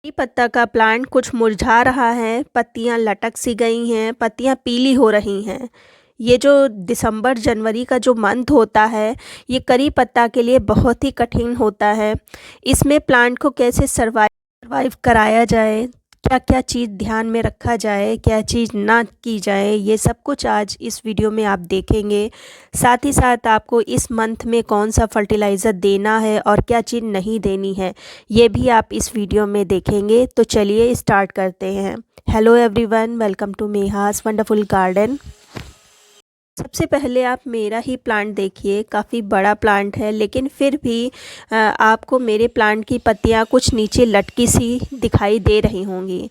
करी पत्ता का प्लांट कुछ मुरझा रहा है, पत्तियां लटक सी गई हैं, पत्तियां पीली हो रही हैं। ये जो दिसंबर जनवरी का जो मंथ होता है, ये करी पत्ता के लिए बहुत ही कठिन होता है। इसमें प्लांट को कैसे सर्वाइव कराया जाए, क्या क्या चीज़ ध्यान में रखा जाए, क्या चीज़ ना की जाए, ये सब कुछ आज इस वीडियो में आप देखेंगे। साथ ही साथ आपको इस मंथ में कौन सा फर्टिलाइज़र देना है और क्या चीज़ नहीं देनी है, ये भी आप इस वीडियो में देखेंगे। तो चलिए स्टार्ट करते हैं। Hello everyone, welcome to Meha's wonderful garden. सबसे पहले आप मेरा ही प्लांट देखिए, काफ़ी बड़ा प्लांट है, लेकिन फिर भी आपको मेरे प्लांट की पत्तियां कुछ नीचे लटकी सी दिखाई दे रही होंगी।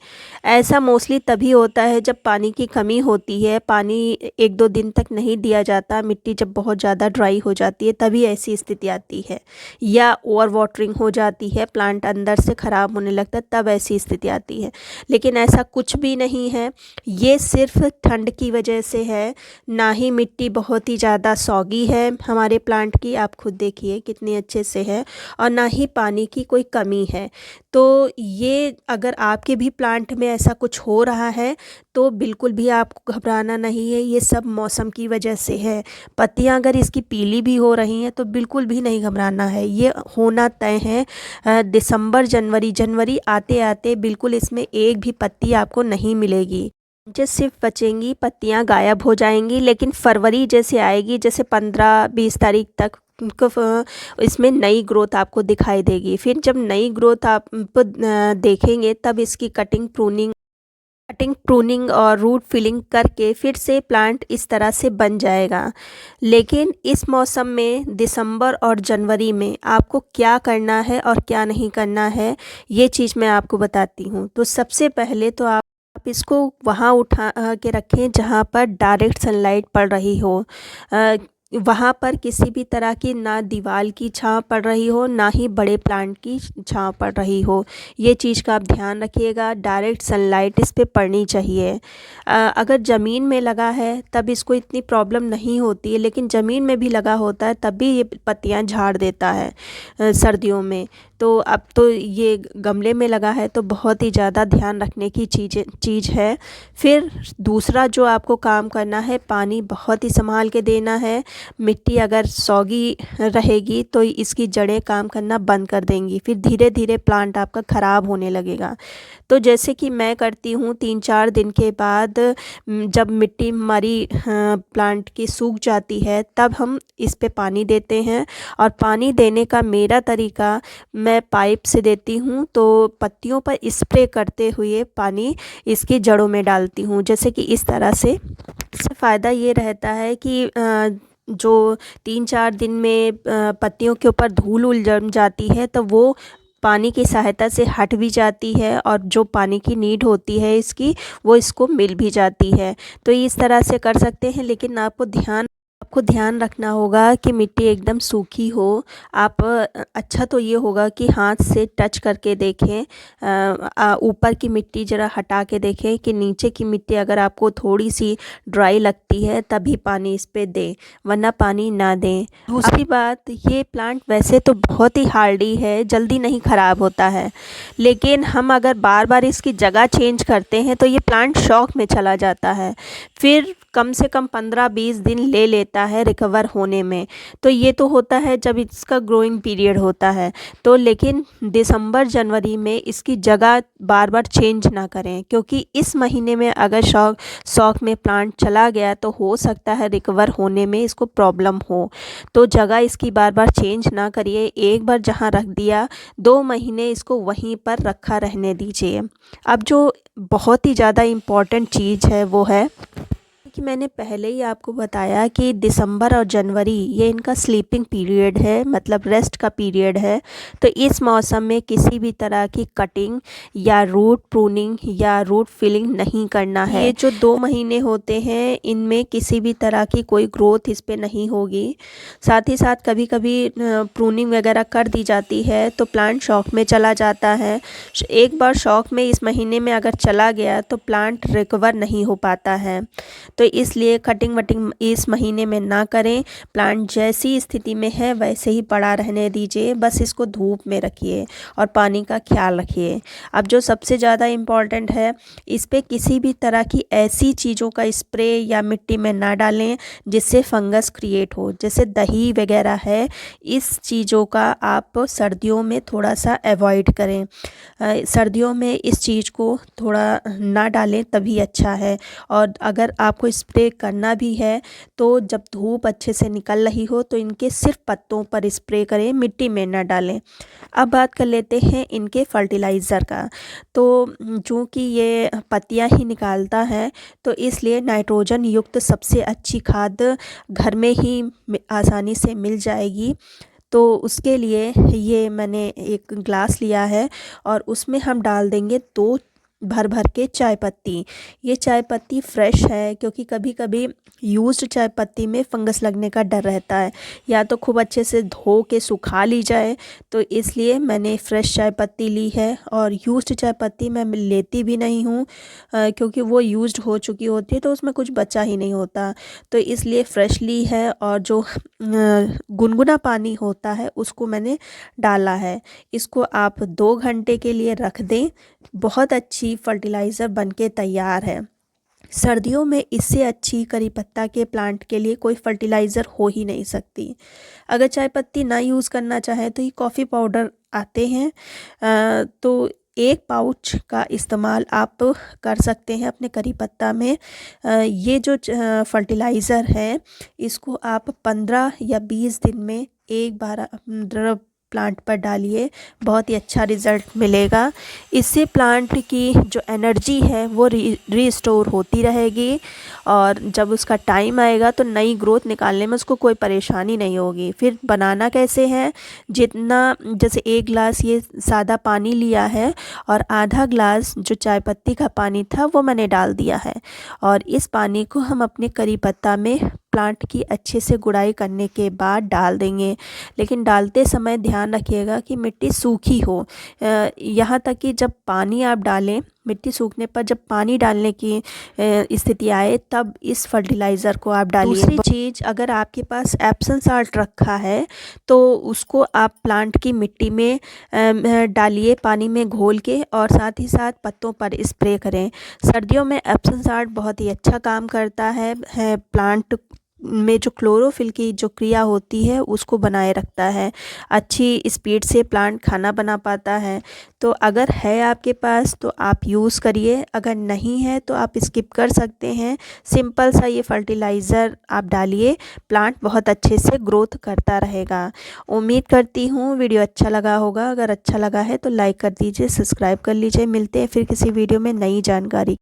ऐसा मोस्टली तभी होता है जब पानी की कमी होती है, पानी 1-2 दिन तक नहीं दिया जाता, मिट्टी जब बहुत ज़्यादा ड्राई हो जाती है तभी ऐसी स्थिति आती है, या ओवर वाटरिंग हो जाती है, प्लांट अंदर से ख़राब होने लगता है, तब ऐसी स्थिति आती है। लेकिन ऐसा कुछ भी नहीं है, ये सिर्फ ठंड की वजह से है। ना ही मिट्टी बहुत ही ज़्यादा सौगी है हमारे प्लांट की, आप खुद देखिए कितनी अच्छे से है, और ना ही पानी की कोई कमी है। तो ये अगर आपके भी प्लांट में ऐसा कुछ हो रहा है तो बिल्कुल भी आपको घबराना नहीं है, ये सब मौसम की वजह से है। पत्तियां अगर इसकी पीली भी हो रही हैं तो बिल्कुल भी नहीं घबराना है, ये होना तय है। दिसंबर जनवरी जनवरी आते आते बिल्कुल इसमें एक भी पत्ती आपको नहीं मिलेगी, जैसे सिर्फ बचेंगी, पत्तियां गायब हो जाएंगी। लेकिन फरवरी जैसे आएगी, जैसे 15-20 तारीख तक इसमें नई ग्रोथ आपको दिखाई देगी। फिर जब नई ग्रोथ आप देखेंगे तब इसकी कटिंग प्रूनिंग और रूट फिलिंग करके फिर से प्लांट इस तरह से बन जाएगा। लेकिन इस मौसम में दिसंबर और जनवरी में आपको क्या करना है और क्या नहीं करना है, ये चीज़ मैं आपको बताती हूँ। तो सबसे पहले तो आप इसको वहाँ उठा के रखें जहाँ पर डायरेक्ट सनलाइट पड़ रही हो। वहाँ पर किसी भी तरह की ना दीवार की छाँव पड़ रही हो, ना ही बड़े प्लांट की छाँव पड़ रही हो। ये चीज़ का आप ध्यान रखिएगा, डायरेक्ट सनलाइट इस पे पड़नी चाहिए। अगर ज़मीन में लगा है तब इसको इतनी प्रॉब्लम नहीं होती है, लेकिन ज़मीन में भी लगा होता है तब भी ये पत्तियाँ झाड़ देता है सर्दियों में। तो अब तो ये गमले में लगा है तो बहुत ही ज़्यादा ध्यान रखने की चीज़ है। फिर दूसरा जो आपको काम करना है, पानी बहुत ही संभाल के देना है। मिट्टी अगर सौगी रहेगी तो इसकी जड़ें काम करना बंद कर देंगी, फिर धीरे धीरे प्लांट आपका ख़राब होने लगेगा। तो जैसे कि मैं करती हूँ, 3-4 दिन के बाद जब मिट्टी हमारी प्लांट की सूख जाती है तब हम इस पे पानी देते हैं। और पानी देने का मेरा तरीका, मैं पाइप से देती हूँ, तो पत्तियों पर स्प्रे करते हुए पानी इसकी जड़ों में डालती हूँ, जैसे कि इस तरह से। इससे फ़ायदा ये रहता है कि जो 3-4 दिन में पत्तियों के ऊपर धूल उल जम जाती है तो वो पानी की सहायता से हट भी जाती है, और जो पानी की नीड होती है इसकी वो इसको मिल भी जाती है। तो इस तरह से कर सकते हैं, लेकिन आपको ध्यान रखना होगा कि मिट्टी एकदम सूखी हो। आप अच्छा तो ये होगा कि हाथ से टच करके देखें, ऊपर की मिट्टी ज़रा हटा के देखें कि नीचे की मिट्टी अगर आपको थोड़ी सी ड्राई लगती है तभी पानी इस पे दें, वरना पानी ना दें। दूसरी बात, ये प्लांट वैसे तो बहुत ही हार्डी है, जल्दी नहीं ख़राब होता है, लेकिन हम अगर बार बार इसकी जगह चेंज करते हैं तो ये प्लांट शॉक में चला जाता है, फिर कम से कम 15-20 दिन ले लेता है रिकवर होने में। तो ये तो होता है जब इसका ग्रोइंग पीरियड होता है। तो लेकिन दिसंबर जनवरी में इसकी जगह बार बार चेंज ना करें, क्योंकि इस महीने में अगर शॉक में प्लांट चला गया तो हो सकता है रिकवर होने में इसको प्रॉब्लम हो। तो जगह इसकी बार बार चेंज ना करिए, एक बार जहाँ रख दिया 2 महीने इसको वहीं पर रखा रहने दीजिए। अब जो बहुत ही ज़्यादा इम्पॉर्टेंट चीज़ है वो है कि मैंने पहले ही आपको बताया कि दिसंबर और जनवरी ये इनका स्लीपिंग पीरियड है, मतलब रेस्ट का पीरियड है। तो इस मौसम में किसी भी तरह की कटिंग या रूट प्रूनिंग या रूट फिलिंग नहीं करना है। ये जो 2 महीने होते हैं इनमें किसी भी तरह की कोई ग्रोथ इस पे नहीं होगी। साथ ही साथ कभी कभी प्रूनिंग वगैरह कर दी जाती है तो प्लांट शॉक में चला जाता है। एक बार शॉक में इस महीने में अगर चला गया तो प्लांट रिकवर नहीं हो पाता है। तो इसलिए कटिंग वटिंग इस महीने में ना करें। प्लांट जैसी स्थिति में है वैसे ही पड़ा रहने दीजिए, बस इसको धूप में रखिए और पानी का ख्याल रखिए। अब जो सबसे ज़्यादा इम्पॉर्टेंट है, इस पे किसी भी तरह की ऐसी चीज़ों का स्प्रे या मिट्टी में ना डालें जिससे फंगस क्रिएट हो, जैसे दही वगैरह है, इस चीज़ों का आप सर्दियों में थोड़ा सा अवॉइड करें। सर्दियों में इस चीज़ को थोड़ा ना डालें तभी अच्छा है। और अगर आपको स्प्रे करना भी है तो जब धूप अच्छे से निकल रही हो तो इनके सिर्फ पत्तों पर स्प्रे करें, मिट्टी में ना डालें। अब बात कर लेते हैं इनके फर्टिलाइज़र का। तो चूँकि ये पत्तियां ही निकालता है तो इसलिए नाइट्रोजन युक्त सबसे अच्छी खाद घर में ही आसानी से मिल जाएगी। तो उसके लिए ये मैंने एक ग्लास लिया है और उसमें हम डाल देंगे 2 भर भर के चाय पत्ती। ये चाय पत्ती फ्रेश है, क्योंकि कभी कभी यूज्ड चाय पत्ती में फंगस लगने का डर रहता है, या तो खूब अच्छे से धो के सुखा ली जाए। तो इसलिए मैंने फ्रेश चाय पत्ती ली है, और यूज्ड चाय पत्ती मैं लेती भी नहीं हूँ क्योंकि वो यूज्ड हो चुकी होती है तो उसमें कुछ बचा ही नहीं होता। तो इसलिए फ़्रेश ली है, और जो गुनगुना पानी होता है उसको मैंने डाला है। इसको आप 2 घंटे के लिए रख दें, बहुत अच्छी फर्टिलाइज़र बनके तैयार है। सर्दियों में इससे अच्छी करी पत्ता के प्लांट के लिए कोई फर्टिलाइज़र हो ही नहीं सकती। अगर चाय पत्ती ना यूज़ करना चाहे तो ये कॉफ़ी पाउडर आते हैं, तो 1 पाउच का इस्तेमाल आप कर सकते हैं अपने करी पत्ता में। ये जो फर्टिलाइज़र है इसको आप 15 या 20 दिन में एक बार प्लांट पर डालिए, बहुत ही अच्छा रिज़ल्ट मिलेगा। इससे प्लांट की जो एनर्जी है वो रीस्टोर होती रहेगी, और जब उसका टाइम आएगा तो नई ग्रोथ निकालने में उसको कोई परेशानी नहीं होगी। फिर बनाना कैसे है, जितना जैसे 1 गिलास ये सादा पानी लिया है और आधा ग्लास जो चाय पत्ती का पानी था वो मैंने डाल दिया है, और इस पानी को हम अपने करी पत्ता में प्लांट की अच्छे से गुड़ाई करने के बाद डाल देंगे। लेकिन डालते समय ध्यान रखिएगा कि मिट्टी सूखी हो। यहाँ तक कि जब पानी आप डालें, मिट्टी सूखने पर जब पानी डालने की स्थिति आए तब इस फर्टिलाइज़र को आप डालिए। दूसरी चीज़, अगर आपके पास एप्सम साल्ट रखा है तो उसको आप प्लांट की मिट्टी में डालिए, पानी में घोल के, और साथ ही साथ पत्तों पर स्प्रे करें। सर्दियों में एप्सम साल्ट बहुत ही अच्छा काम करता है प्लांट में जो क्लोरोफिल की जो क्रिया होती है उसको बनाए रखता है, अच्छी स्पीड से प्लांट खाना बना पाता है। तो अगर है आपके पास तो आप यूज़ करिए, अगर नहीं है तो आप स्किप कर सकते हैं। सिंपल सा ये फर्टिलाइज़र आप डालिए, प्लांट बहुत अच्छे से ग्रोथ करता रहेगा। उम्मीद करती हूँ वीडियो अच्छा लगा होगा। अगर अच्छा लगा है तो लाइक कर दीजिए, सब्सक्राइब कर लीजिए। मिलते हैं फिर किसी वीडियो में नई जानकारी।